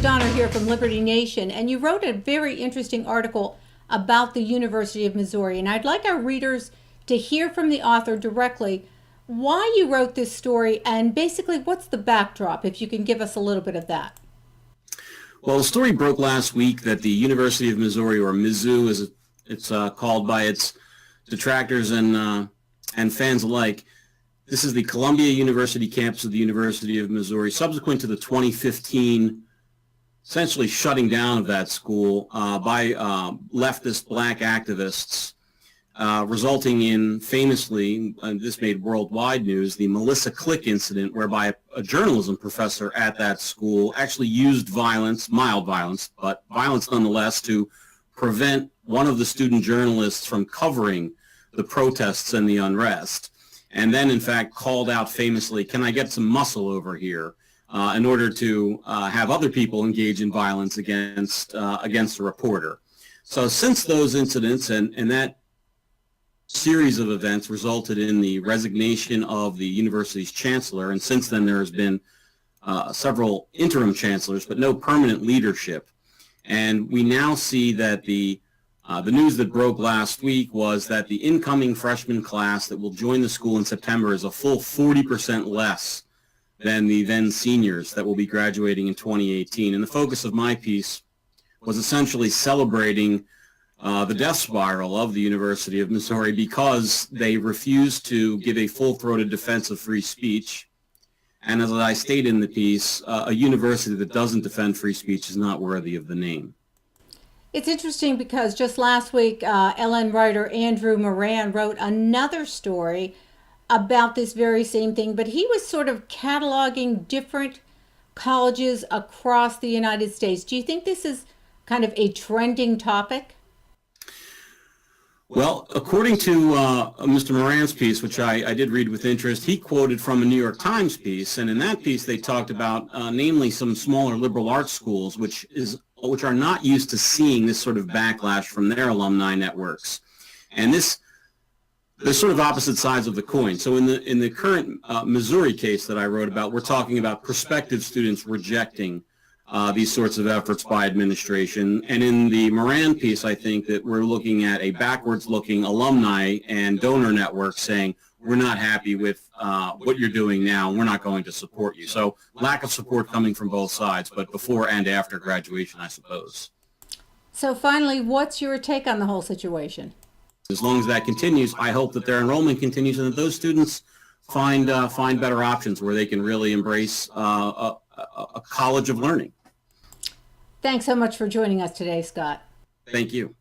O'Donnell here from Liberty Nation, and you wrote a very interesting article about the University of Missouri, and I'd like our readers to hear from the author directly why you wrote this story and basically what's the backdrop, if you can give us a little bit of that. Well, the story broke last week that the University of Missouri, or Mizzou as it's called by its detractors and fans alike, this is the Columbia University campus of the University of Missouri, subsequent to the 2015 essentially shutting down of that school by leftist black activists, resulting in famously, and this made worldwide news, the Melissa Click incident, whereby a journalism professor at that school actually used violence, mild violence, but violence nonetheless, to prevent one of the student journalists from covering the protests and the unrest. And then, in fact, called out famously, "Can I get some muscle over here?" In order to have other people engage in violence against a reporter. So since those incidents and that series of events resulted in the resignation of the university's chancellor, and since then there has been several interim chancellors, but no permanent leadership. And we now see that the news that broke last week was that the incoming freshman class that will join the school in September is a full 40% less than the then seniors that will be graduating in 2018. And the focus of my piece was essentially celebrating the death spiral of the University of Missouri because they refused to give a full-throated defense of free speech. And as I state in the piece, a university that doesn't defend free speech is not worthy of the name. It's interesting because just last week, LN writer Andrew Moran wrote another story about this very same thing, but he was sort of cataloging different colleges across the United States. Do you think this is kind of a trending topic? Well, according to Mr. Moran's piece, which I did read with interest, he quoted from a New York Times piece, and in that piece they talked about namely some smaller liberal arts schools, which are not used to seeing this sort of backlash from their alumni networks. And they're sort of opposite sides of the coin. So in the current Missouri case that I wrote about, we're talking about prospective students rejecting these sorts of efforts by administration. And in the Moran piece, I think that we're looking at a backwards-looking alumni and donor network saying, we're not happy with what you're doing now, we're not going to support you. So lack of support coming from both sides, but before and after graduation, I suppose. So finally, what's your take on the whole situation? As long as that continues, I hope that their enrollment continues and that those students find better options where they can really embrace a college of learning. Thanks so much for joining us today, Scott. Thank you.